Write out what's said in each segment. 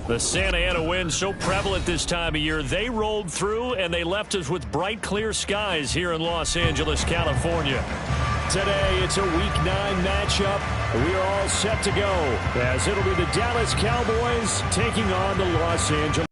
The Santa Ana wind so prevalent this time of year, they rolled through and they left us with bright, clear skies here in Los Angeles, California. Today, it's a Week 9 matchup. We are all set to go as it'll be the Dallas Cowboys taking on the Los Angeles.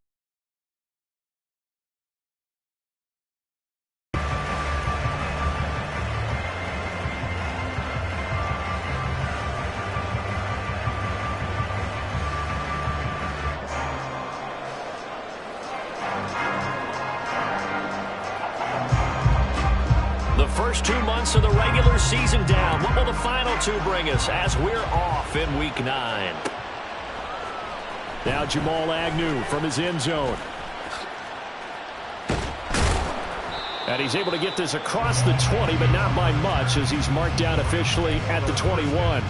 First 2 months of the regular season down. What will the final 2 bring us as we're off in Week 9? Now Jamal Agnew from his end zone. And he's able to get this across the 20, but not by much as he's marked down officially at the 21.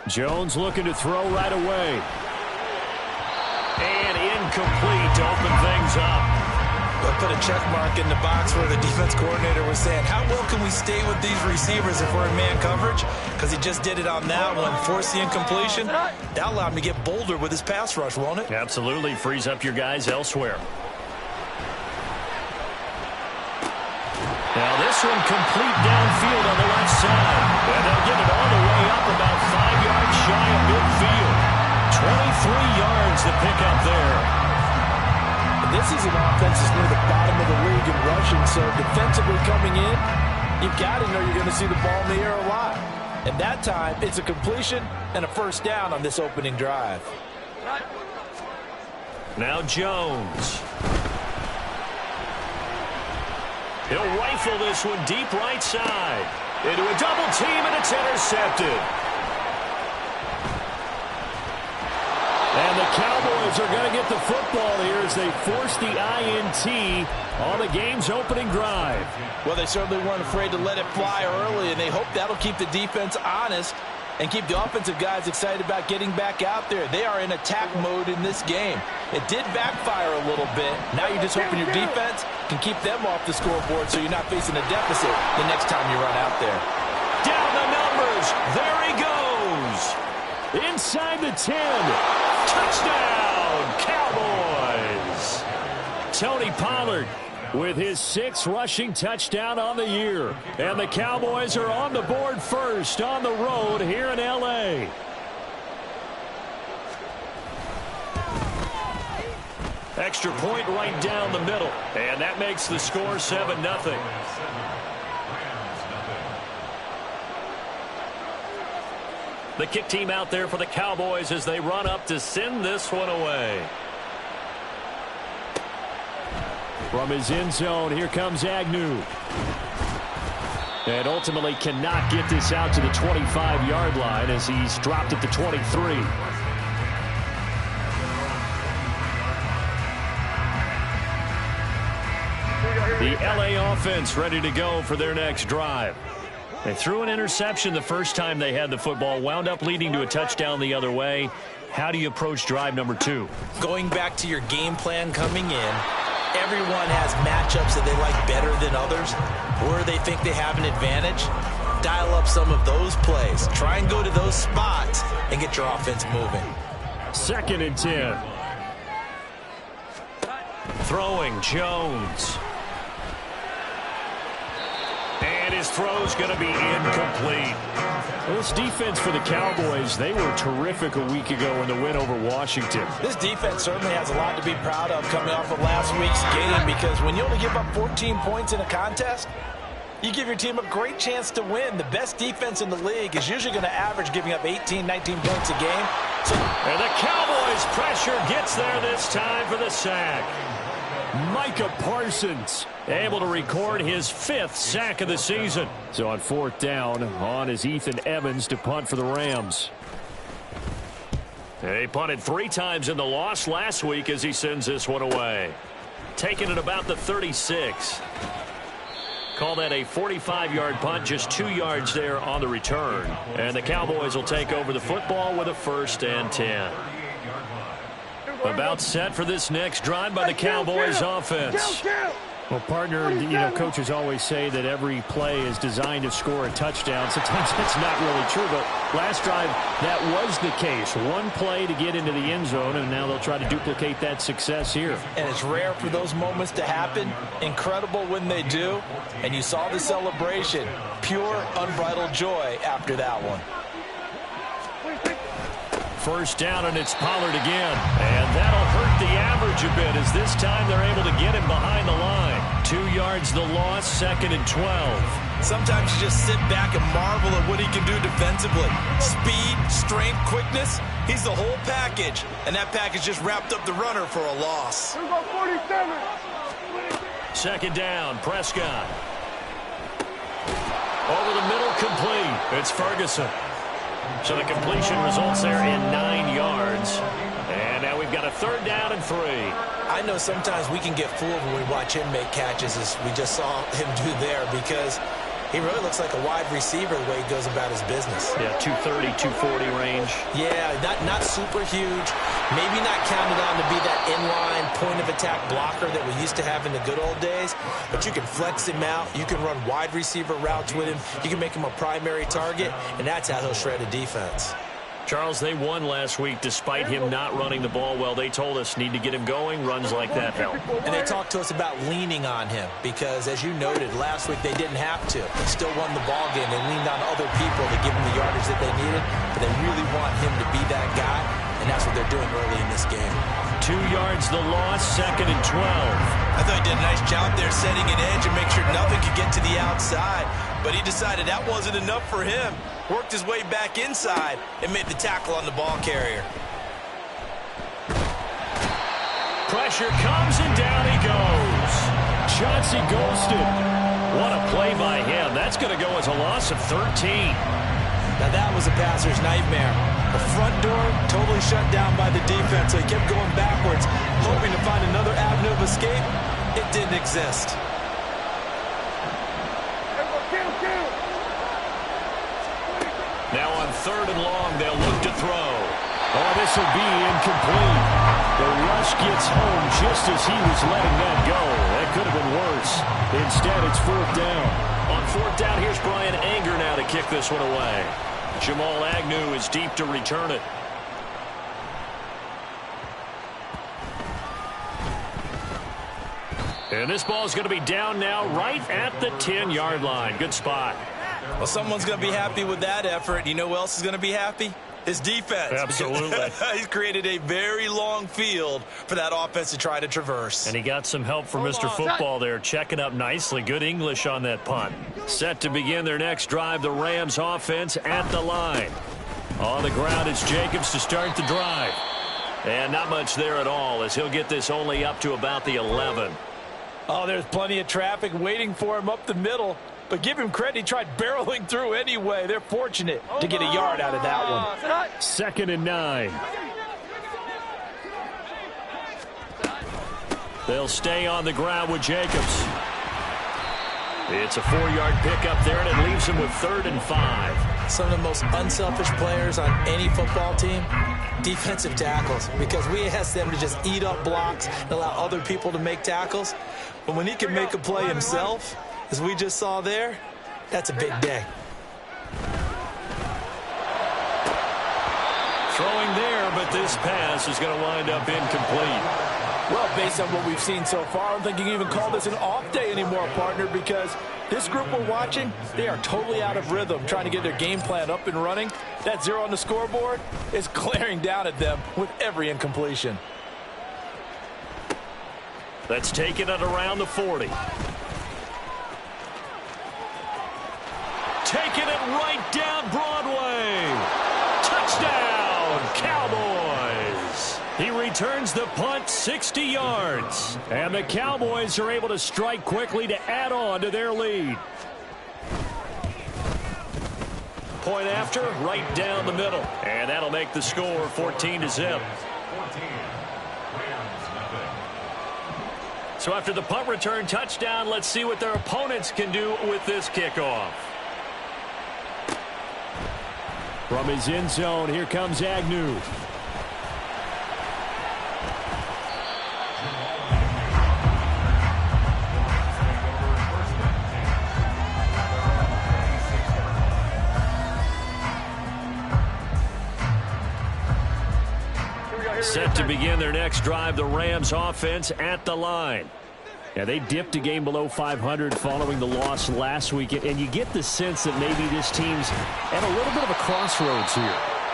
Jones looking to throw right away. And incomplete to open things up. They'll put a check mark in the box where the defense coordinator was saying, how well can we stay with these receivers if we're in man coverage? Because he just did it on that one. Force the incompletion. That'll allow him to get bolder with his pass rush, won't it? Absolutely. Frees up your guys elsewhere. Now this one complete downfield on the left side. And they'll get it all the way up about 5 yards shy of midfield. 23 yards to pick up there. And this is an offense that's near the bottom of the league in rushing, so defensively coming in, you've got to know you're going to see the ball in the air a lot. And that time, it's a completion and a first down on this opening drive. Now Jones. He'll rifle this one deep right side. Into a double team, and it's intercepted. And the Cowboys are going to get the football here as they force the INT on the game's opening drive. Well, they certainly weren't afraid to let it fly early, and they hope that'll keep the defense honest and keep the offensive guys excited about getting back out there. They are in attack mode in this game. It did backfire a little bit. Now you're just hoping your defense can keep them off the scoreboard so you're not facing a deficit the next time you run out there. Down the numbers. There he goes. Inside the 10. Touchdown, Cowboys. Tony Pollard with his 6th rushing touchdown on the year. And the Cowboys are on the board first on the road here in L.A. Extra point right down the middle. And that makes the score 7-0. The kick team out there for the Cowboys as they run up to send this one away. From his end zone, here comes Agnew. And ultimately cannot get this out to the 25-yard line as he's dropped at the 23. The LA offense ready to go for their next drive. They threw an interception the first time they had the football, wound up leading to a touchdown the other way. How do you approach drive number 2? Going back to your game plan coming in, everyone has matchups that they like better than others, where they think they have an advantage. Dial up some of those plays. Try and go to those spots and get your offense moving. 2nd and 10. Throwing Jones. His throw's going to be incomplete. Well, this defense for the Cowboys, they were terrific a week ago in the win over Washington. This defense certainly has a lot to be proud of coming off of last week's game, because when you only give up 14 points in a contest, you give your team a great chance to win. The best defense in the league is usually going to average giving up 18, 19 points a game. And the Cowboys' pressure gets there this time for the sack. Micah Parsons able to record his 5th sack of the season. So on 4th down, on is Ethan Evans to punt for the Rams. He punted 3 times in the loss last week as he sends this one away. Taking it about the 36. Call that a 45-yard punt, just 2 yards there on the return. And the Cowboys will take over the football with a 1st and 10. About set for this next drive by the Cowboys offense. Well, partner, coaches always say that every play is designed to score a touchdown. Sometimes that's not really true, but last drive, that was the case. One play to get into the end zone, and now they'll try to duplicate that success here. And it's rare for those moments to happen. Incredible when they do. And you saw the celebration. Pure, unbridled joy after that one. 1st down, and it's Pollard again. And that'll hurt the average a bit, as this time they're able to get him behind the line. 2 yards the loss, 2nd and 12. Sometimes you just sit back and marvel at what he can do defensively. Speed, strength, quickness. He's the whole package. And that package just wrapped up the runner for a loss. 2nd down, Prescott. Over the middle, complete. It's Ferguson. So the completion results there in 9 yards. And now we've got a 3rd down and 3. I know sometimes we can get fooled when we watch him make catches, as we just saw him do there, because he really looks like a wide receiver the way he goes about his business. Yeah, 230, 240 range. Yeah, not super huge. Maybe not counted on to be that inline point-of-attack blocker that we used to have in the good old days. But you can flex him out. You can run wide receiver routes with him. You can make him a primary target, and that's how he'll shred a defense. Charles, they won last week despite him not running the ball well. They told us need to get him going. Runs like that help. And they talked to us about leaning on him because, as you noted, last week they didn't have to. They still won the ball game. They leaned on other people to give them the yardage that they needed, but they really want him to be that guy, and that's what they're doing early in this game. 2 yards the loss, 2nd and 12. I thought he did a nice job there setting an edge and make sure nothing could get to the outside, but he decided that wasn't enough for him. Worked his way back inside and made the tackle on the ball carrier. Pressure comes and down he goes. Chauncey Golston. What a play by him. That's going to go as a loss of 13. Now that was a passer's nightmare. The front door totally shut down by the defense, so he kept going backwards, hoping to find another avenue of escape. It didn't exist. Now on 3rd and long, they'll look to throw. Oh, this will be incomplete. The rush gets home just as he was letting that go. That could have been worse. Instead, it's 4th down. On 4th down, here's Brian Anger now to kick this one away. Jamal Agnew is deep to return it. And this ball is going to be down now right at the 10-yard line. Good spot. Well, someone's going to be happy with that effort. You know who else is going to be happy? His defense. Absolutely. He's created a very long field for that offense to try to traverse. And he got some help from Mr. Football there, checking up nicely. Good English on that punt. Set to begin their next drive, the Rams offense at the line. On the ground, it's Jacobs to start the drive. And not much there at all, as he'll get this only up to about the 11. Oh, there's plenty of traffic waiting for him up the middle. But give him credit, he tried barreling through anyway. They're fortunate to get a yard out of that one. 2nd and 9. They'll stay on the ground with Jacobs. It's a 4-yard pickup there, and it leaves him with 3rd and 5. Some of the most unselfish players on any football team, defensive tackles, because we ask them to just eat up blocks and allow other people to make tackles. But when he can make a play himself, as we just saw there, that's a big day. Throwing there, but this pass is going to wind up incomplete. Well, based on what we've seen so far, I don't think you can even call this an off day anymore, partner, because this group we're watching, they are totally out of rhythm, trying to get their game plan up and running. That 0 on the scoreboard is glaring down at them with every incompletion. Let's take it at around the 40. Taking it right down Broadway. Touchdown, Cowboys. He returns the punt 60 yards. And the Cowboys are able to strike quickly to add on to their lead. Point after, right down the middle. And that'll make the score 14-0. So after the punt return touchdown, let's see what their opponents can do with this kickoff. From his end zone, here comes Agnew. Set to begin their next drive, the Rams offense at the line. Yeah, they dipped a game below 500 following the loss last week, and you get the sense that maybe this team's at a little bit of a crossroads here.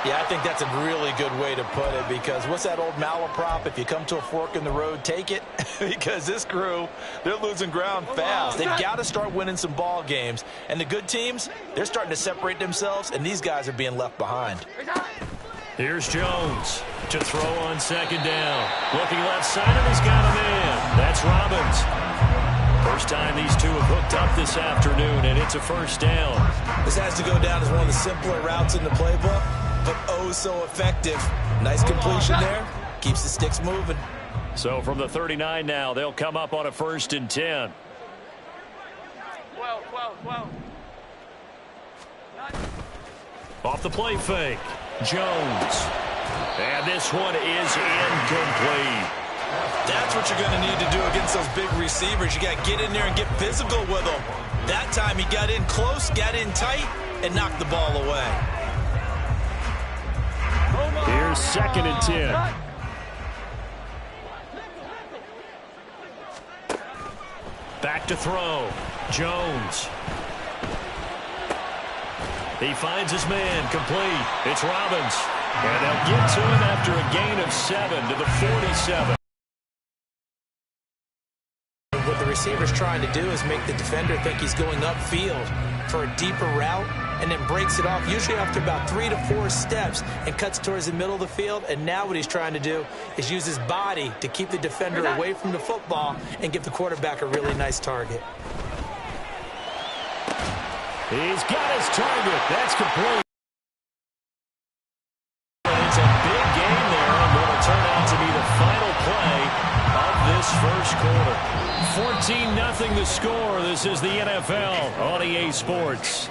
Yeah, I think that's a really good way to put it, because what's that old malaprop? If you come to a fork in the road, take it. Because this crew, they're losing ground fast. They've got to start winning some ball games. And the good teams, they're starting to separate themselves, and these guys are being left behind. Here's Jones to throw on second down. Looking left side, and he's got a man. That's Robbins. First time these two have hooked up this afternoon, and it's a first down. This has to go down as one of the simpler routes in the playbook, but oh so effective. Nice completion there. Keeps the sticks moving. So from the 39 now, they'll come up on a 1st and 10. 12. Off the play fake. Jones. And this one is incomplete. That's what you're going to need to do against those big receivers. You got to get in there and get physical with them. That time he got in close, got in tight, and knocked the ball away. Here's 2nd and 10. Back to throw. Jones. He finds his man, complete. It's Robbins. And they'll get to him after a gain of 7 to the 47. What the receiver's trying to do is make the defender think he's going upfield for a deeper route, and then breaks it off, usually after about 3 to 4 steps, and cuts towards the middle of the field. And now what he's trying to do is use his body to keep the defender away from the football and give the quarterback a really nice target. He's got his target. That's complete. It's a big game there, and what will turn out to be the final play of this first quarter. 14-0 the score. This is the NFL on EA Sports.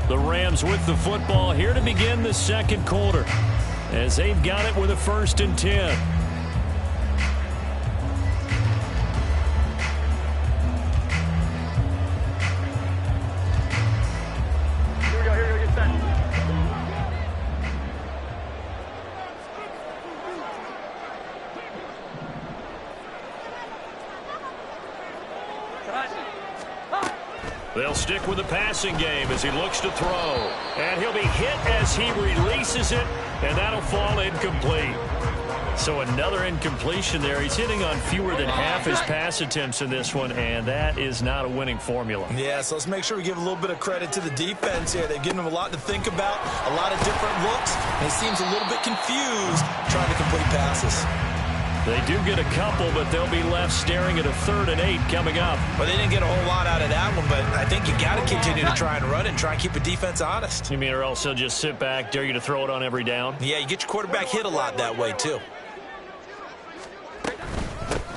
The Rams with the football here to begin the second quarter, as they've got it with a 1st and 10. They'll stick with the passing game as he looks to throw. And he'll be hit as he releases it, and that'll fall incomplete. So another incompletion there. He's hitting on fewer than half his pass attempts in this one, and that is not a winning formula. Yeah, so let's make sure we give a little bit of credit to the defense here. They've given him a lot to think about, a lot of different looks, and he seems a little bit confused trying to complete passes. They do get a couple, but they'll be left staring at a 3rd and 8 coming up. Well, they didn't get a whole lot out of that one, but I think you got to continue to try and run and try and keep the defense honest. You mean, or else they'll just sit back, dare you to throw it on every down? Yeah, you get your quarterback hit a lot that way, too.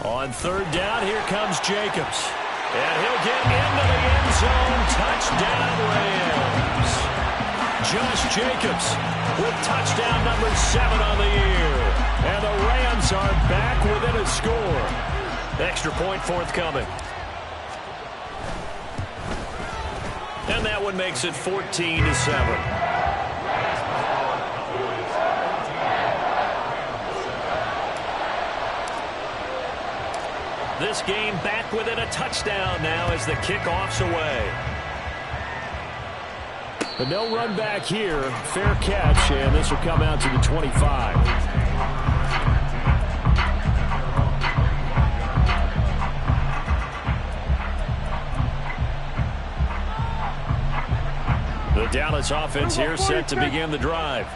On 3rd down, here comes Jacobs. And he'll get into the end zone. Touchdown, Rams. Josh Jacobs with touchdown number 7 on the year. And the Rams are back within a score. Extra point forthcoming. And that one makes it 14-7. This game back within a touchdown now as the kickoff's away. But no run back here. Fair catch, and this will come out to the 25. The Dallas offense here set to begin the drive.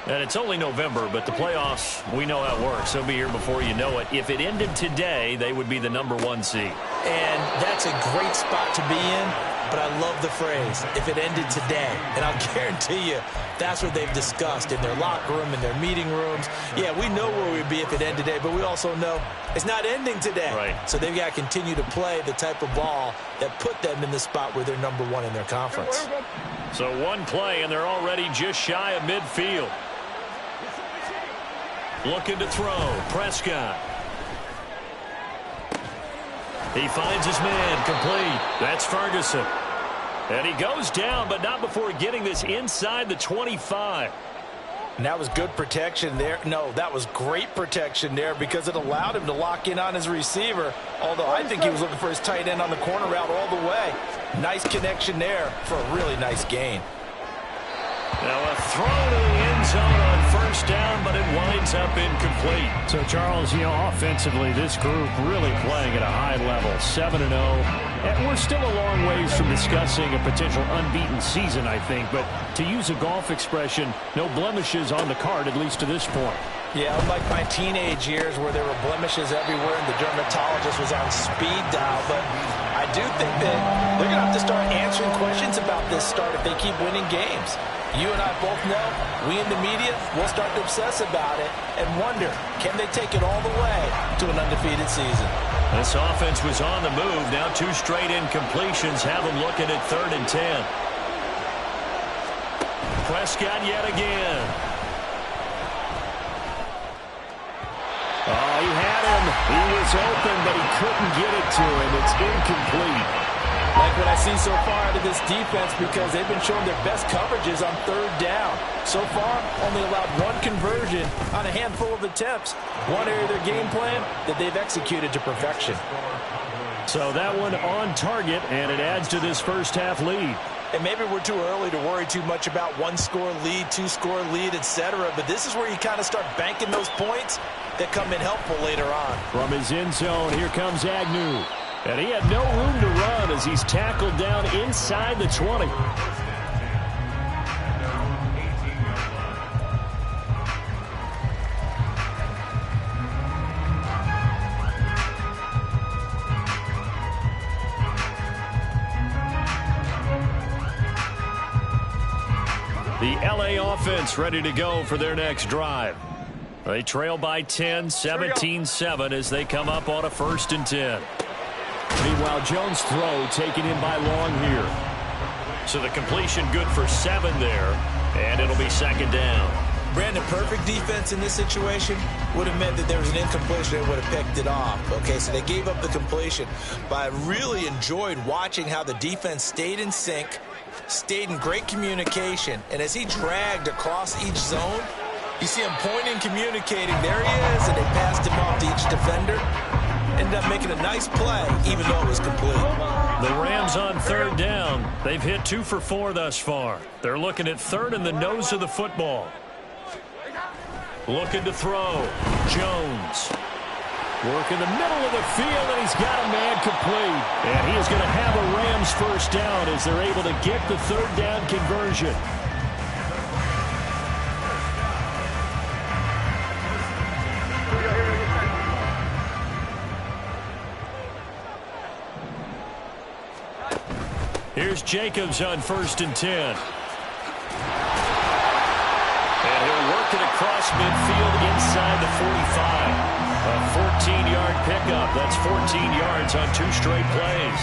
And it's only November, but the playoffs, we know how it works. They'll be here before you know it. If it ended today, they would be the #1 seed. And that's a great spot to be in, but I love the phrase, if it ended today. And I'll guarantee you, that's what they've discussed in their locker room, in their meeting rooms. Yeah, we know where we'd be if it ended today, but we also know it's not ending today. Right. So they've got to continue to play the type of ball that put them in the spot where they're #1 in their conference. So one play, and they're already just shy of midfield. Looking to throw. Prescott. He finds his man. Complete. That's Ferguson. And he goes down, but not before getting this inside the 25. And that was good protection there. No, that was great protection there because it allowed him to lock in on his receiver. Although I think he was looking for his tight end on the corner route all the way. Nice connection there for a really nice gain. Now a throw to the end zone on first down, but it winds up incomplete. So, Charles, offensively, this group really playing at a high level, 7-0. And we're still a long ways from discussing a potential unbeaten season, I think. But to use a golf expression, no blemishes on the card, at least to this point. Yeah, unlike my teenage years where there were blemishes everywhere and the dermatologist was on speed dial. But I do think that they're going to have to start answering questions about this start if they keep winning games. You and I both know, we in the media, will start to obsess about it and wonder, can they take it all the way to an undefeated season? This offense was on the move. Now 2 straight incompletions have them looking at 3rd and 10. Prescott yet again. Oh, he had him. He was open, but he couldn't get it to him. It's incomplete. Like what I see so far out of this defense because they've been showing their best coverages on 3rd down. So far, only allowed 1 conversion on a handful of attempts. One area of their game plan that they've executed to perfection. So that one on target, and it adds to this first half lead. And maybe we're too early to worry too much about 1-score lead, 2-score lead, etc. But this is where you kind of start banking those points that come in helpful later on. From his end zone, here comes Agnew. And he had no room to run as he's tackled down inside the 20. The LA offense ready to go for their next drive. They trail by 10, 17-7 as they come up on a 1st and 10. Meanwhile, Jones' throw taken in by Long here. So the completion good for 7 there, and it'll be 2nd down. Brandon, perfect defense in this situation would have meant that there was an incompletion and would have picked it off. Okay, so they gave up the completion, but I really enjoyed watching how the defense stayed in sync, stayed in great communication, and as he dragged across each zone, you see him pointing, communicating. There he is, and they passed him off to each defender. Ended up making a nice play, even though it was complete. The Rams on 3rd down. They've hit 2 for 4 thus far. They're looking at 3rd in the nose of the football. Looking to throw. Jones. Work in the middle of the field, and he's got a man complete. And he is going to have a Rams 1st down as they're able to get the 3rd down conversion. Here's Jacobs on 1st and 10. And he'll work it across midfield inside the 45. A 14-yard pickup. That's 14 yards on 2 straight plays.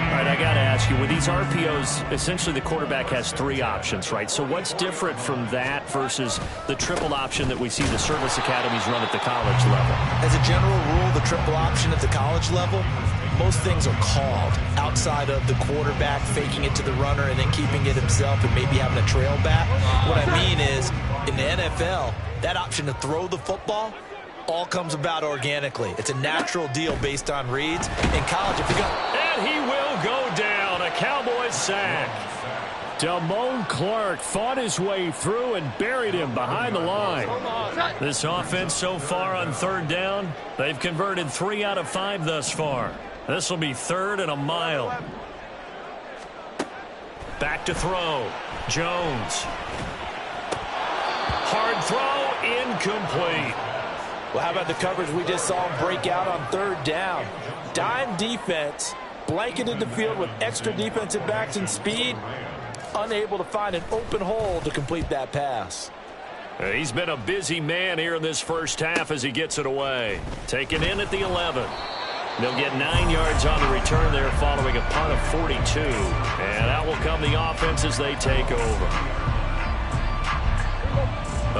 All right, I got to ask you, with these RPOs, essentially the quarterback has 3 options, right? So what's different from that versus the triple option that we see the service academies run at the college level? As a general rule, the triple option at the college level, most things are called outside of the quarterback faking it to the runner and then keeping it himself and maybe having a trail back. What I mean is, in the NFL, that option to throw the football all comes about organically. It's a natural deal based on reads. In college, if you go... And he will go down. A Cowboys sack. Damone Clark fought his way through and buried him behind the line. This offense so far on third down, they've converted 3 out of 5 thus far. This will be 3rd and a mile. Back to throw. Jones. Hard throw, incomplete. Well, how about the coverage we just saw him break out on 3rd down? Dime defense, blanketed the field with extra defensive backs and speed. Unable to find an open hole to complete that pass. He's been a busy man here in this first half as he gets it away. Taken in at the 11. They'll get 9 yards on the return there following a punt of 42. And out will come the offense as they take over.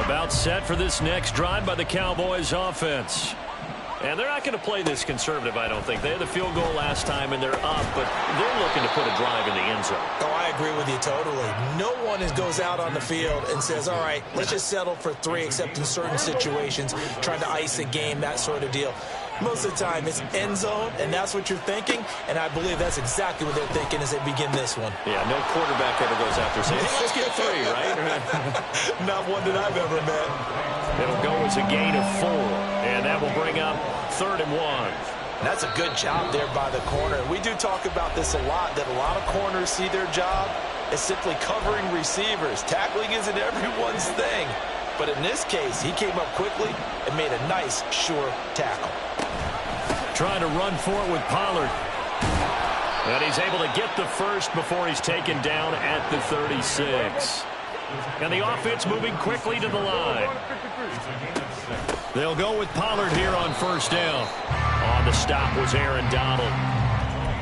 About set for this next drive by the Cowboys offense. And they're not going to play this conservative, I don't think. They had the field goal last time, and they're up, but they're looking to put a drive in the end zone. Oh, I agree with you totally. No one goes out on the field and says, all right, let's just settle for 3, except in certain situations, trying to ice a game, that sort of deal. Most of the time, it's end zone, and that's what you're thinking, and I believe that's exactly what they're thinking as they begin this one. Yeah, no quarterback ever goes out there saying, hey, let's get 3, right? Not one that I've ever met. It'll go as a gain of 4, and that will bring up 3rd and 1. That's a good job there by the corner. We do talk about this a lot, that a lot of corners see their job as simply covering receivers. Tackling isn't everyone's thing. But in this case, he came up quickly and made a nice, sure tackle. Trying to run for it with Pollard. And he's able to get the first before he's taken down at the 36. And the offense moving quickly to the line. They'll go with Pollard here on 1st down. On the stop was Aaron Donald.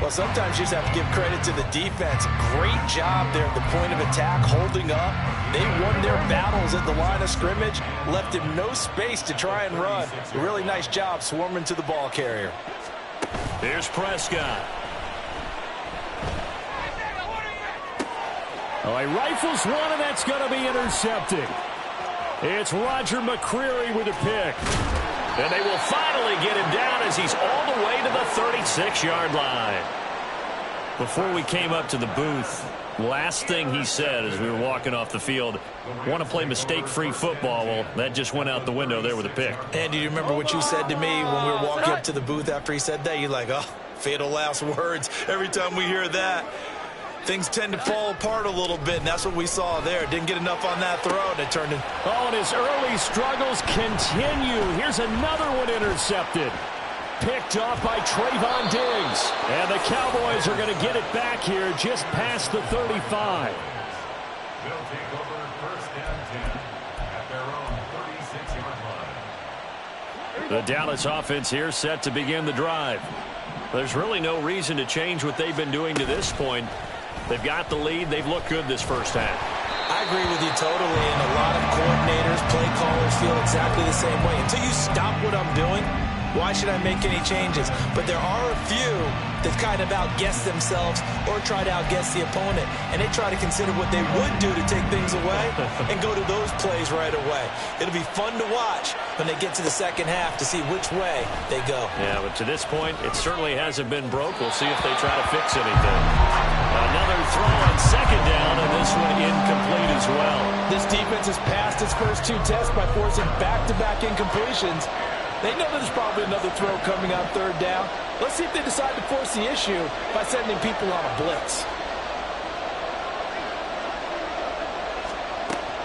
Well, sometimes you just have to give credit to the defense. Great job there at the point of attack, holding up. They won their battles at the line of scrimmage, left him no space to try and run. A really nice job swarming to the ball carrier. Here's Prescott. Oh, he rifles one, and that's going to be intercepted. It's Roger McCreary with a pick. And they will finally get him down as he's all the way to the 36-yard line. Before we came up to the booth, last thing he said as we were walking off the field, want to play mistake-free football. Well, that just went out the window there with a pick. And do you remember what you said to me when we were walking up to the booth after he said that? You're like, oh, fatal last words. Every time we hear that, things tend to fall apart a little bit, and that's what we saw there. Didn't get enough on that throw, and it turned in. Oh, and his early struggles continue. Here's another one intercepted. Picked off by Trayvon Diggs. And the Cowboys are going to get it back here just past the 35. They'll take over 1st and 10 at their own 36-yard line. The Dallas offense here set to begin the drive. There's really no reason to change what they've been doing to this point. They've got the lead. They've looked good this first half. I agree with you totally, and a lot of coordinators, play callers feel exactly the same way. Until you stop what I'm doing, why should I make any changes? But there are a few that kind of outguess themselves or try to outguess the opponent, and they try to consider what they would do to take things away and go to those plays right away. It'll be fun to watch when they get to the second half to see which way they go. Yeah, but to this point, it certainly hasn't been broke. We'll see if they try to fix anything. Another throw on 2nd down, and this one incomplete as well. This defense has passed its first 2 tests by forcing back-to-back incompletions. They know there's probably another throw coming on 3rd down. Let's see if they decide to force the issue by sending people on a blitz.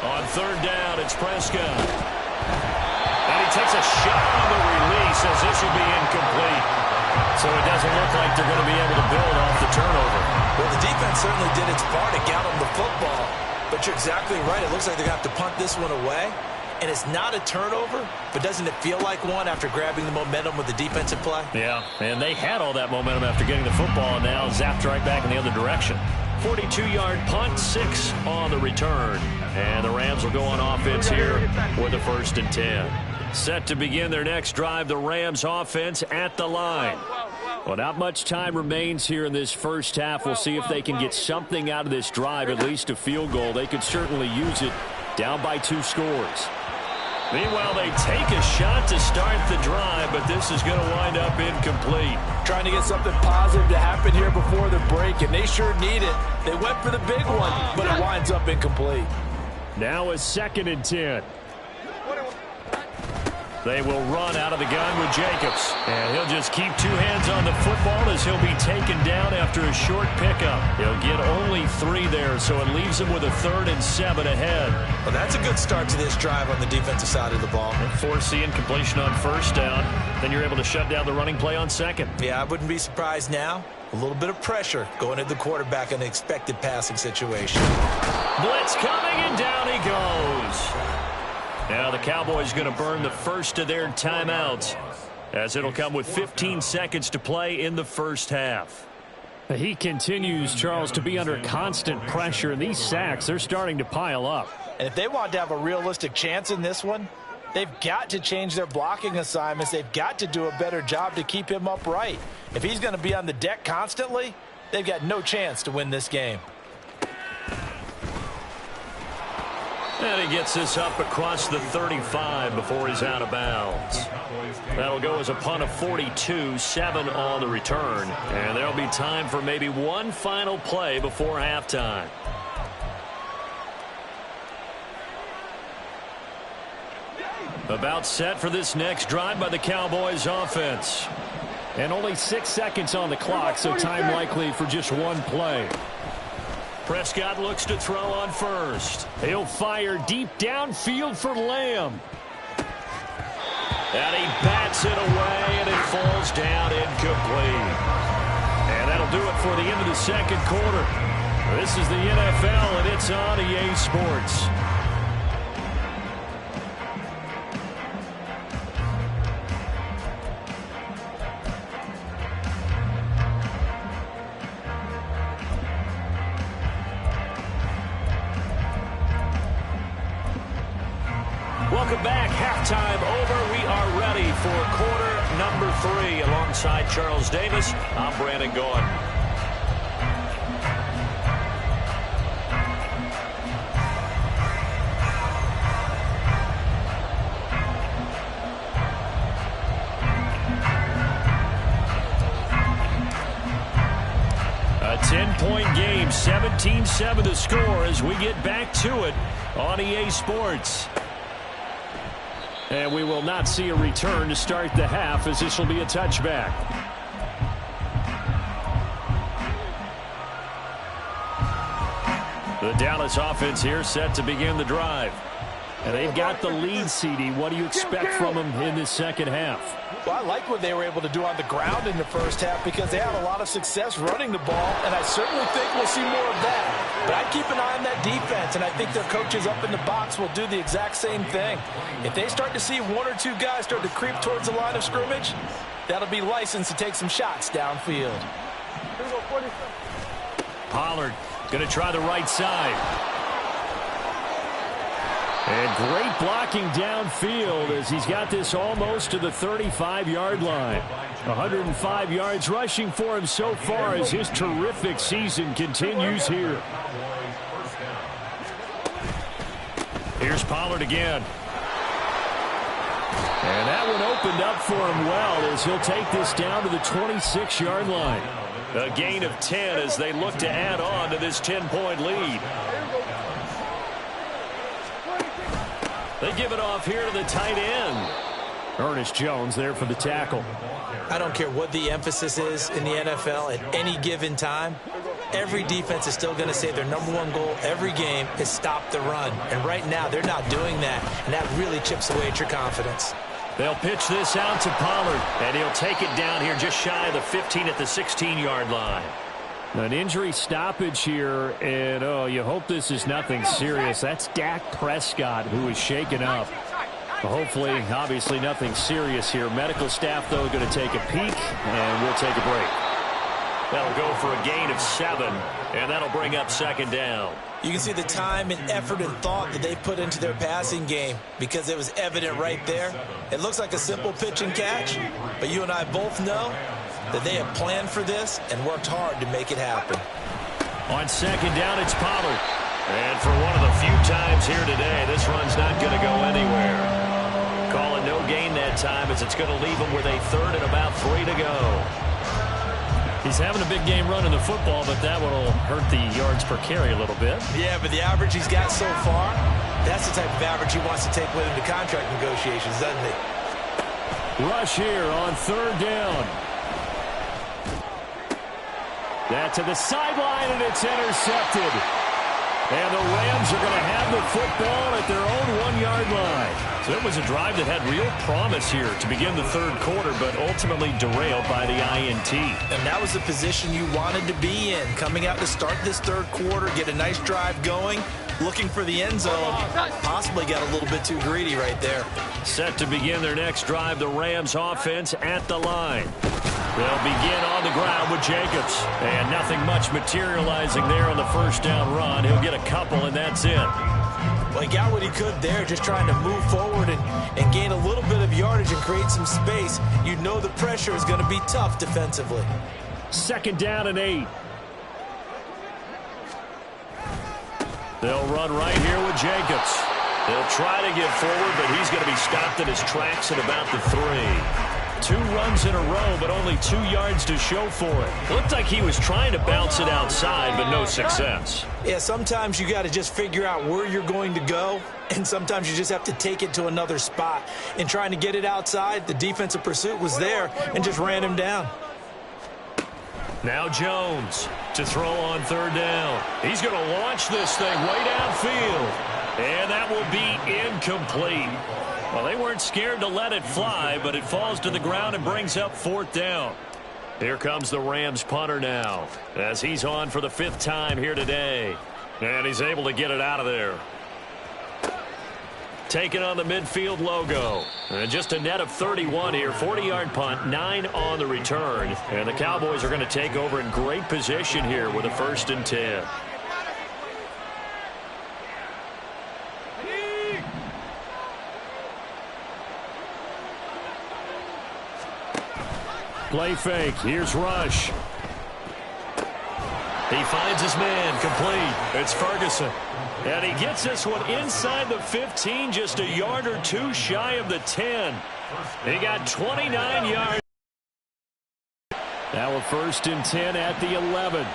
On 3rd down, it's Prescott. And he takes a shot on the release as this will be incomplete. So it doesn't look like they're going to be able to build off the turnover. Well, the defense certainly did its part to get them the football. But you're exactly right. It looks like they're going to have to punt this one away. And it's not a turnover, but doesn't it feel like one after grabbing the momentum with the defensive play? Yeah, and they had all that momentum after getting the football, and now zapped right back in the other direction. 42-yard punt, 6 on the return. And the Rams will go on offense here with a 1st and 10. Set to begin their next drive, the Rams offense at the line. Well, not much time remains here in this first half. We'll see if they can get something out of this drive, at least a field goal. They could certainly use it down by 2 scores. Meanwhile, they take a shot to start the drive, but this is going to wind up incomplete. Trying to get something positive to happen here before the break, and they sure need it. They went for the big one, but it winds up incomplete. Now a 2nd and 10. They will run out of the gun with Jacobs. And he'll just keep 2 hands on the football as he'll be taken down after a short pickup. He'll get only 3 there, so it leaves him with a 3rd and 7 ahead. Well, that's a good start to this drive on the defensive side of the ball. Force the incompletion on 1st down. Then you're able to shut down the running play on 2nd. Yeah, I wouldn't be surprised now. A little bit of pressure going at the quarterback in an expected passing situation. Blitz coming, and down he goes. Now the Cowboys going to burn the first of their timeouts, as it'll come with 15 seconds to play in the first half. He continues, Charles, to be under constant pressure, and these sacks, they're starting to pile up. And if they want to have a realistic chance in this one, they've got to change their blocking assignments. They've got to do a better job to keep him upright. If he's going to be on the deck constantly, they've got no chance to win this game. And he gets this up across the 35 before he's out of bounds. That'll go as a punt of 42, 7 on the return. And there'll be time for maybe one final play before halftime. About set for this next drive by the Cowboys offense. And only 6 seconds on the clock, so time likely for just one play. Prescott looks to throw on first. He'll fire deep downfield for Lamb. And he bats it away, and it falls down incomplete. And that'll do it for the end of the second quarter. This is the NFL, and it's on EA Sports. Welcome back. Halftime over. We are ready for quarter number 3. Alongside Charles Davis, I'm Brandon Gaudin. A 10-point game, 17-7 to score as we get back to it on EA Sports. And we will not see a return to start the half, as this will be a touchback. The Dallas offense here set to begin the drive. And they've got the lead, CD. What do you expect from them in this second half? Well, I like what they were able to do on the ground in the first half because they had a lot of success running the ball, and I certainly think we'll see more of that. But I'd keep an eye on that defense, and I think their coaches up in the box will do the exact same thing. If they start to see 1 or 2 guys start to creep towards the line of scrimmage, that'll be licensed to take some shots downfield. Pollard going to try the right side. And great blocking downfield as he's got this almost to the 35-yard line. 105 yards rushing for him so far as his terrific season continues here. Here's Pollard again. And that one opened up for him well as he'll take this down to the 26-yard line. A gain of 10 as they look to add on to this 10-point lead. They give it off here to the tight end. Ernest Jones there for the tackle. I don't care what the emphasis is in the NFL at any given time. Every defense is still going to say their #1 goal every game is stop the run. And right now they're not doing that, and that really chips away at your confidence. They'll pitch this out to Pollard, and he'll take it down here just shy of the 15 at the 16-yard line. An injury stoppage here, and you hope this is nothing serious. That's Dak Prescott, who is shaken up. Hopefully, obviously nothing serious here. Medical staff, though, going to take a peek, and we'll take a break. That'll go for a gain of 7, and that'll bring up second down. You can see the time and effort and thought that they put into their passing game because it was evident right there. It looks like a simple pitch and catch, but you and I both know that they have planned for this and worked hard to make it happen. On second down, it's Pollard. And for one of the few times here today, this run's not going to go anywhere. gain that time, as it's going to leave him with a third and about 3 to go. He's having a big game running the football, but that will hurt the yards per carry a little bit. Yeah, but the average he's got so far, that's the type of average he wants to take with him to contract negotiations, doesn't he? Rush here on 3rd down. That to the sideline, and it's intercepted. And the Rams are going to have the football at their own 1-yard line. So it was a drive that had real promise here to begin the 3rd quarter, but ultimately derailed by the INT. And that was the position you wanted to be in. Coming out to start this 3rd quarter, get a nice drive going, looking for the end zone. Possibly got a little bit too greedy right there. Set to begin their next drive, the Rams offense at the line. They'll begin on the ground with Jacobs. And nothing much materializing there on the 1st down run. He'll get a couple, and that's it. Well, he got what he could there, just trying to move forward and gain a little bit of yardage and create some space. You know the pressure is going to be tough defensively. 2nd down and 8. They'll run right here with Jacobs. They'll try to get forward, but he's going to be stopped in his tracks at about the 3. 2 runs in a row, but only 2 yards to show for it. Looked like he was trying to bounce it outside, but no success. Yeah, sometimes you got to just figure out where you're going to go, and sometimes you just have to take it to another spot. In trying to get it outside, the defensive pursuit was there and just ran him down. Now Jones to throw on 3rd down. He's going to launch this thing way downfield, and that will be incomplete. Well, they weren't scared to let it fly, but it falls to the ground and brings up 4th down. Here comes the Rams punter now, as he's on for the 5th time here today. And he's able to get it out of there. Taking on the midfield logo. And just a net of 31 here. 40-yard punt, 9 on the return. And the Cowboys are going to take over in great position here with a 1st and 10. Play fake. Here's Rush. He finds his man. Complete. It's Ferguson. And he gets this one inside the 15, just a yard or 2 shy of the 10. He got 29 yards. Now a 1st and 10 at the 11.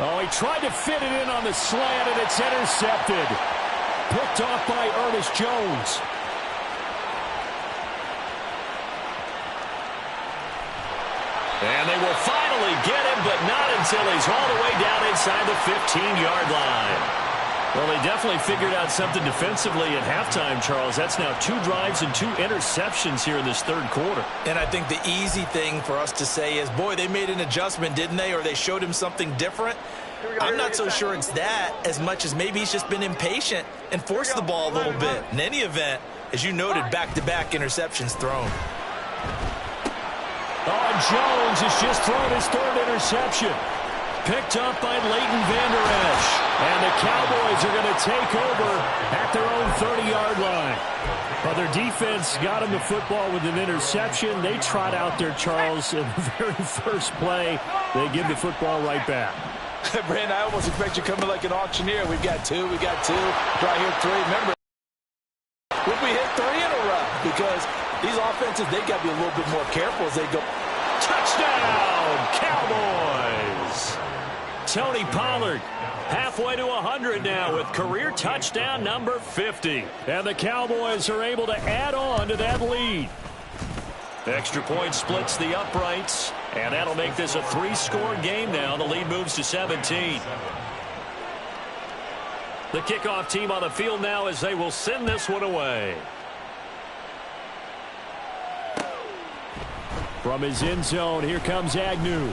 Oh, he tried to fit it in on the slant, and it's intercepted. Picked off by Ernest Jones. And they will finally get him, but not until he's all the way down inside the 15-yard line. Well, they definitely figured out something defensively at halftime, Charles. That's now 2 drives and 2 interceptions here in this 3rd quarter. And I think the easy thing for us to say is, boy, they made an adjustment, didn't they? Or they showed him something different. I'm not so sure it's that as much as maybe he's just been impatient and forced the ball a little bit. In any event, as you noted, back-to-back interceptions thrown. Oh, Jones has just thrown his 3rd interception. Picked up by Leighton Vander Esch. And the Cowboys are going to take over at their own 30-yard line. Well, their defense got him the football with an interception. They trot out there, Charles, in the very first play. They give the football right back. Brandon, I almost expect you coming like an auctioneer. We've got 2, we got 2. Right here, 3. Remember, when we hit 3 in a row, because these offenses, they got to be a little bit more careful as they go. Touchdown, Cowboys! Tony Pollard halfway to 100 now with career touchdown number 50. And the Cowboys are able to add on to that lead. Extra point splits the uprights, and that'll make this a 3-score game now. The lead moves to 17. The kickoff team on the field now as they will send this one away. From his end zone, here comes Agnew.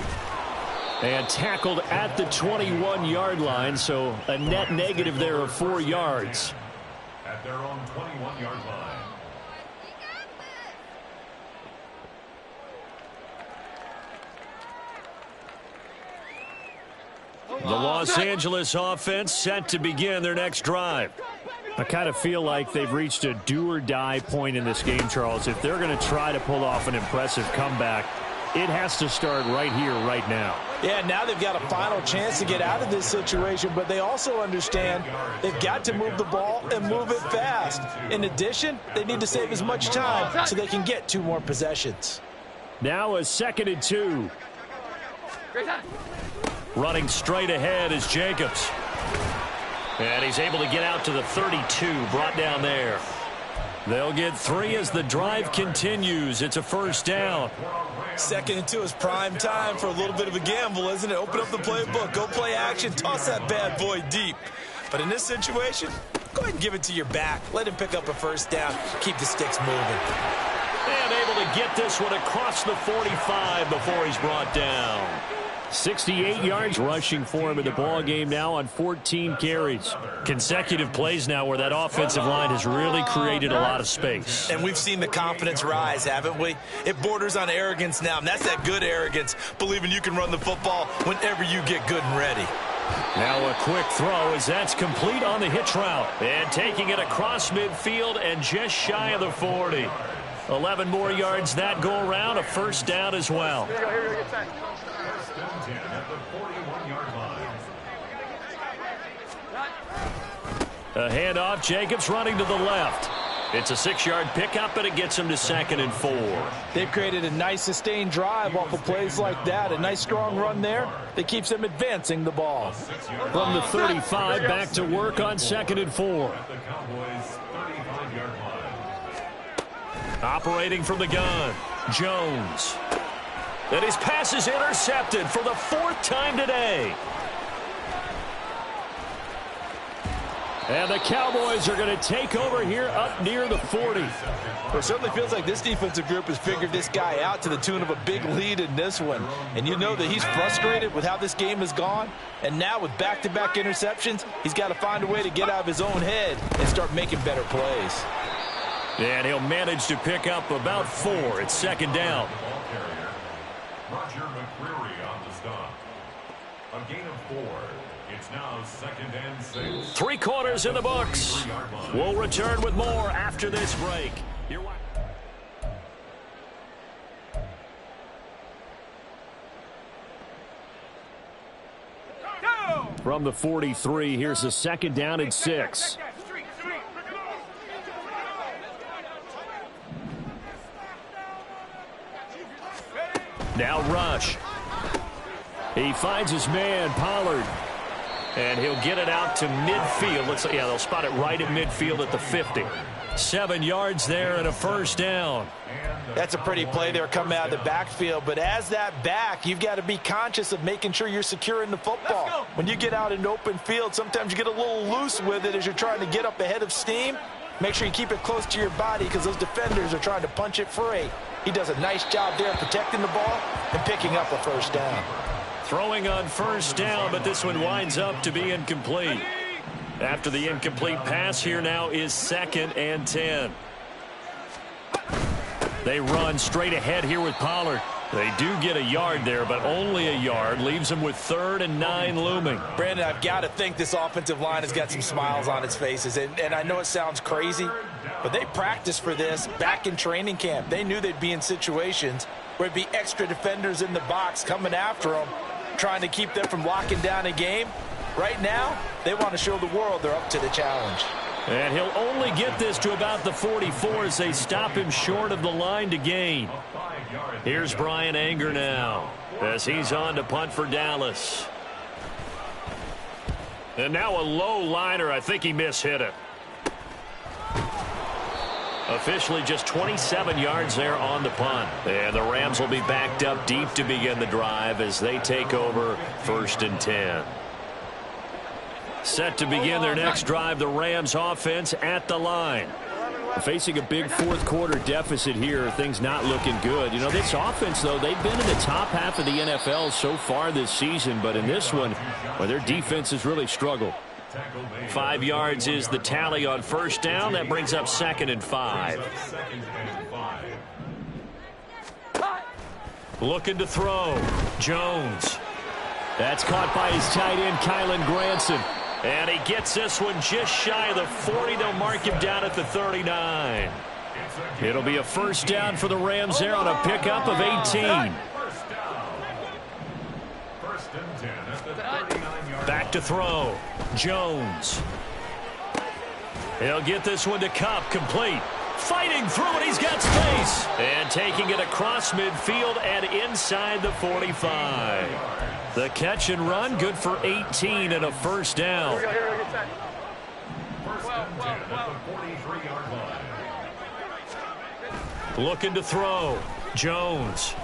And tackled at the 21-yard line, so a net negative there of 4 yards. At their own 21-yard line. The Los Angeles offense set to begin their next drive. I kind of feel like they've reached a do-or-die point in this game, Charles. If they're going to try to pull off an impressive comeback, It has to start right here, right now. Yeah, now they've got a final chance to get out of this situation, but they also understand they've got to move the ball and move it fast. In addition, they need to save as much time so they can get 2 more possessions. Now a 2nd and 2. Running straight ahead is Jacobs. And he's able to get out to the 32, brought down there. They'll get 3 as the drive continues. It's a 1st down. 2nd and 2 is prime time for a little bit of a gamble, isn't it? Open up the playbook, go play action, toss that bad boy deep. But in this situation, go ahead and give it to your back. Let him pick up a 1st down. Keep the sticks moving. And able to get this one across the 45 before he's brought down. 68 yards rushing for him in the ball game now on 14 carries. Consecutive plays now where that offensive line has really created a lot of space. And we've seen the confidence rise, haven't we? It borders on arrogance now, and that's that good arrogance, believing you can run the football whenever you get good and ready. Now a quick throw as that's complete on the hitch route. And taking it across midfield and just shy of the 40. 11 more yards that go around, a 1st down as well. A handoff, Jacobs running to the left. It's a 6-yard pickup, and it gets him to 2nd and 4. They've created a nice sustained drive off of plays like that. A nice strong run there that keeps them advancing the ball. From the 35, back to work on 2nd and 4. Operating from the gun, Jones. And his pass is intercepted for the 4th time today. And the Cowboys are going to take over here up near the 40. Well, it certainly feels like this defensive group has figured this guy out to the tune of a big lead in this one. And you know that he's frustrated with how this game has gone. And now with back-to-back interceptions, he's got to find a way to get out of his own head and start making better plays. And he'll manage to pick up about 4. It's 2nd down. Roger McCreary on the stop. A gain of 4. It's now 2nd and 6. 3 quarters in the books. We'll return with more after this break. From the 43, here's a 2nd down and 6. Now rush. He finds his man, Pollard. And he'll get it out to midfield. Looks like, yeah, they'll spot it right at midfield at the 50. 7 yards there and a 1st down. That's a pretty play there coming out of the backfield. But as that back, you've got to be conscious of making sure you're securing the football. When you get out in open field, sometimes you get a little loose with it as you're trying to get up ahead of steam. Make sure you keep it close to your body because those defenders are trying to punch it free. He does a nice job there protecting the ball and picking up a 1st down. Throwing on 1st down, but this one winds up to be incomplete. After the incomplete pass, here now is 2nd and 10. They run straight ahead here with Pollard. They do get a yard there, but only a yard. Leaves them with 3rd and 9 looming. Brandon, I've got to think this offensive line has got some smiles on its faces. And I know it sounds crazy, but they practiced for this back in training camp. They knew they'd be in situations where it'd be extra defenders in the box coming after them, trying to keep them from locking down a game. Right now, they want to show the world they're up to the challenge. And he'll only get this to about the 44 as they stop him short of the line to gain. Here's Brian Anger now as he's on to punt for Dallas. And now a low liner. I think he mishit it. Officially just 27 yards there on the punt. And the Rams will be backed up deep to begin the drive as they take over 1st and 10. Set to begin their next drive, the Rams offense at the line. Facing a big 4th quarter deficit here, things not looking good. You know, this offense, though, they've been in the top half of the NFL so far this season, but in this one, well, their defense has really struggled. 5 yards is the tally on 1st down. That brings up 2nd and 5. Looking to throw. Jones. That's caught by his tight end, Kylen Granson. And he gets this one just shy of the 40. They'll mark him down at the 39. It'll be a 1st down for the Rams there on a pickup of 18. to throw. Jones. He'll get this one to Kupp, complete. Fighting through it, he's got space. And taking it across midfield and inside the 45. The catch and run, good for 18 and a first down. Looking to throw. Jones.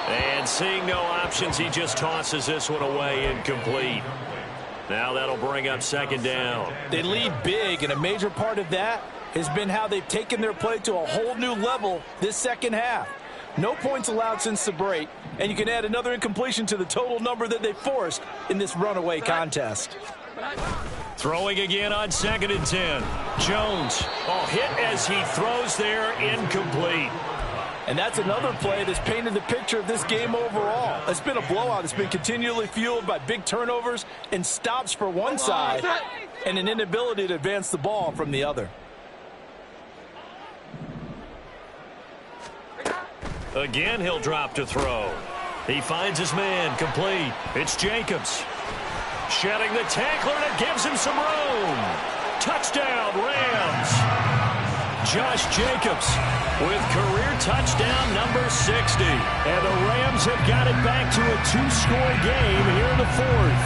And seeing no options, he just tosses this one away, incomplete. Now that'll bring up second down. They lead big, and a major part of that has been how they've taken their play to a whole new level this second half. No points allowed since the break, and you can add another incompletion to the total number that they forced in this runaway contest. Throwing again on 2nd and 10. Jones. Oh, hit as he throws there, incomplete. And that's another play that's painted the picture of this game overall. It's been a blowout. It's been continually fueled by big turnovers and stops for one side and an inability to advance the ball from the other. Again, he'll drop to throw. He finds his man, complete. It's Jacobs. Shedding the tackler, and it gives him some room. Touchdown, Rams. Josh Jacobs with career touchdown number 60. And the Rams have got it back to a 2-score game here in the 4th.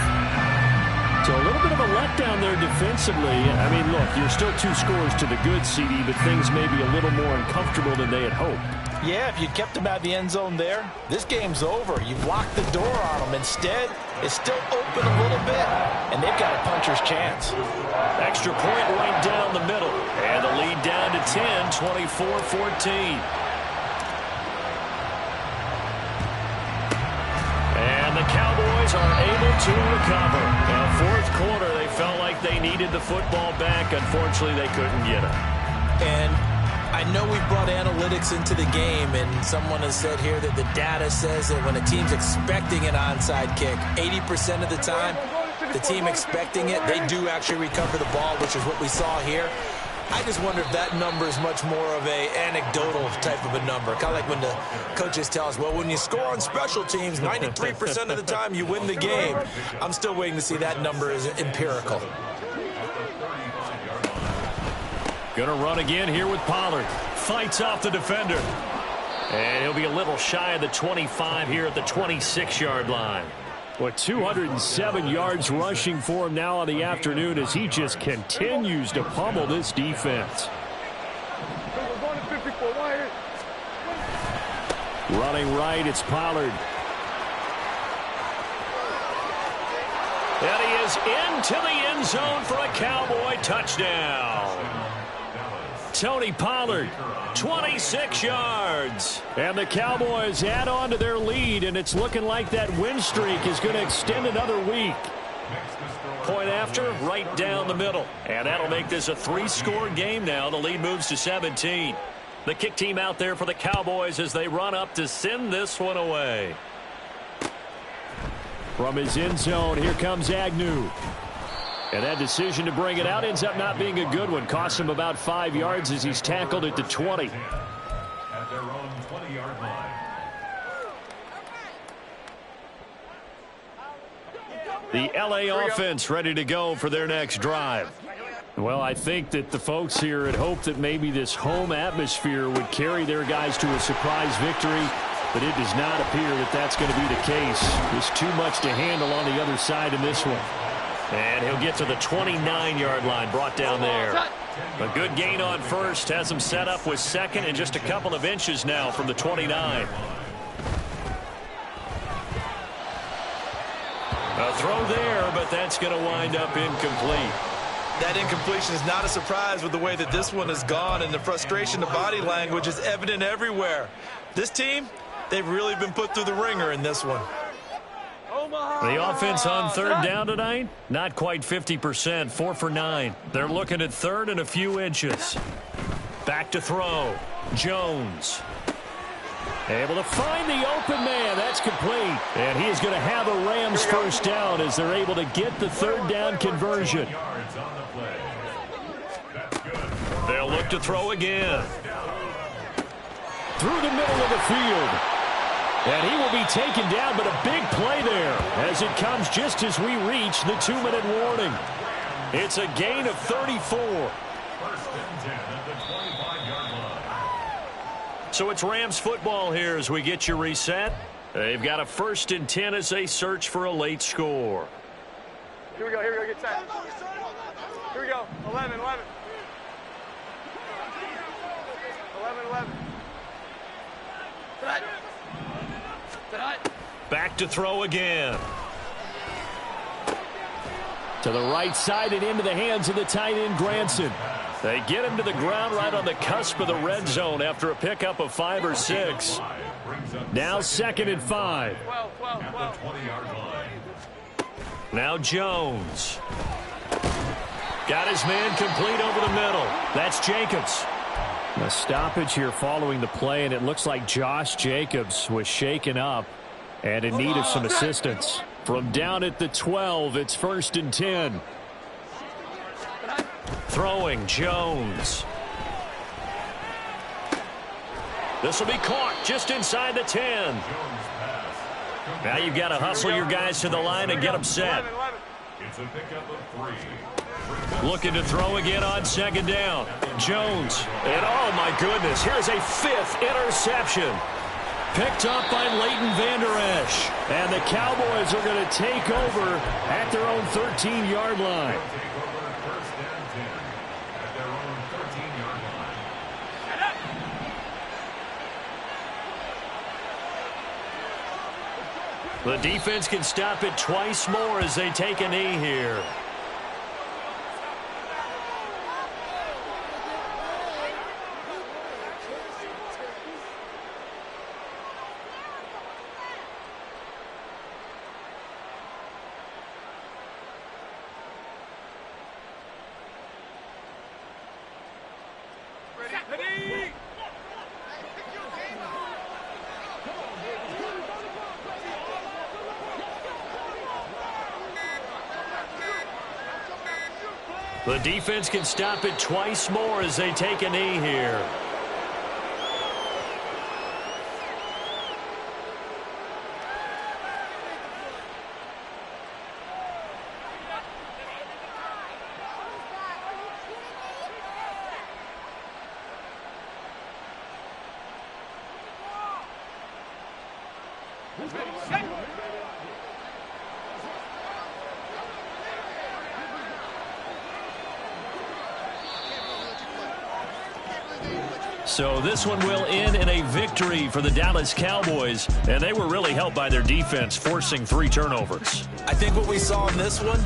So a little bit of a letdown there defensively. I mean, look, you're still 2 scores to the good, CD, but things may be a little more uncomfortable than they had hoped. Yeah, if you kept them out of the end zone there, this game's over. You've locked the door on them. Instead, it's still open a little bit, and they've got a puncher's chance. Extra point right down the middle, and the lead down to 10, 24-14. And the Cowboys are able to recover. Now, 4th quarter, they felt like they needed the football back. Unfortunately, they couldn't get it. And I know we've brought analytics into the game, and someone has said here that the data says that when a team's expecting an onside kick, 80% of the time, the team expecting it, they do actually recover the ball, which is what we saw here. I just wonder if that number is much more of a anecdotal type of a number. Kind of like when the coaches tell us, well, when you score on special teams, 93% of the time you win the game. I'm still waiting to see that number is empirical. Gonna run again here with Pollard. Fights off the defender. And he'll be a little shy of the 25 here at the 26-yard line. With 207 yards rushing for him now on the afternoon as he just continues to pummel this defense. Running right, it's Pollard. And he is into the end zone for a Cowboy touchdown. Tony Pollard, 26 yards. And the Cowboys add on to their lead, and it's looking like that win streak is going to extend another week. Point after, right down the middle. And that'll make this a 3-score game now. The lead moves to 17. The kick team out there for the Cowboys as they run up to send this one away. From his end zone, here comes Agnew. And that decision to bring it out ends up not being a good one. Costs him about 5 yards as he's tackled at the 20. At their own 20-yard line. The LA offense ready to go for their next drive. Well, I think that the folks here had hoped that maybe this home atmosphere would carry their guys to a surprise victory, but it does not appear that that's going to be the case. There's too much to handle on the other side in this one. And he'll get to the 29-yard line, brought down there. A good gain on first, has him set up with second and just a couple of inches now from the 29. A throw there, but that's going to wind up incomplete. That incompletion is not a surprise with the way that this one has gone, and the frustration, the body language is evident everywhere. This team, they've really been put through the ringer in this one. The offense on 3rd down tonight, not quite 50%, 4 for 9. They're looking at 3rd and a few inches. Back to throw. Jones. Able to find the open man. That's complete. And he is going to have a Rams first down as they're able to get the 3rd down conversion. They'll look to throw again. Through the middle of the field. And he will be taken down, but a big play there as it comes just as we reach the 2-minute warning. It's a gain of 34. First and 10 at the 25-yard line. So it's Rams football here as we get you reset. They've got a 1st and 10 as they search for a late score. Here we go, get set. Here we go, 11. 11. Back to throw again. To the right side and into the hands of the tight end, Granson. They get him to the ground right on the cusp of the red zone after a pickup of 5 or 6. Now 2nd and 5. 12. At the 20-yard line. Now Jones. Got his man complete over the middle. That's Jacobs. A stoppage here following the play, and it looks like Josh Jacobs was shaken up and in need of some assistance. From down at the 12, it's 1st and 10. Throwing, Jones. This will be caught just inside the 10. Now you've got to hustle your guys to the line and get them set. It's a pickup of 3. Looking to throw again on 2nd down. Jones. And oh my goodness, here's a 5th interception. Picked up by Leighton Vander Esch. And the Cowboys are going to take over at their own 13-yard line. Take over first and 10 at their own 13-yard line. The defense can stop it twice more as they take a knee here. The defense can stop it twice more as they take a knee here. So this one will end in a victory for the Dallas Cowboys, and they were really helped by their defense, forcing 3 turnovers. I think what we saw in this one,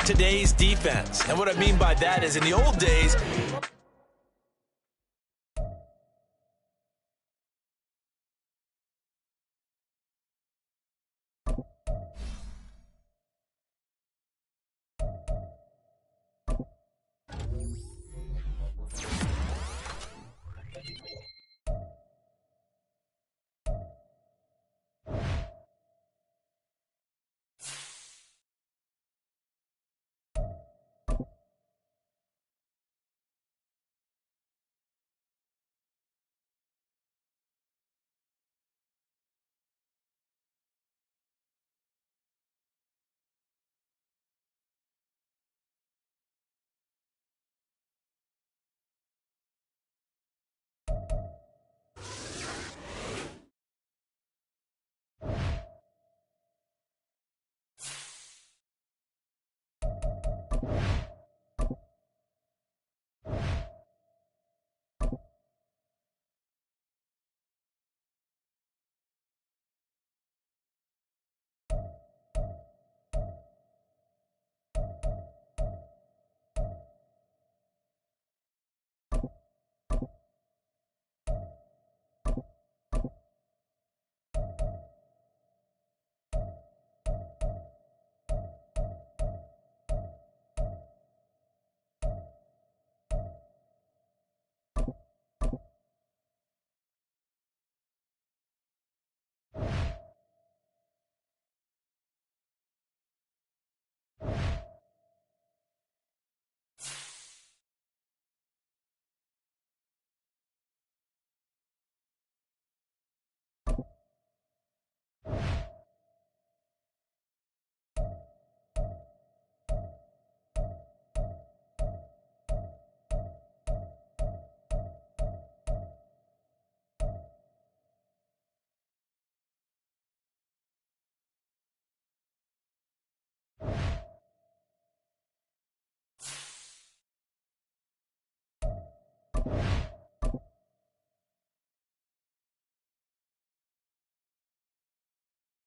today's defense. And what I mean by that is in the old days, go.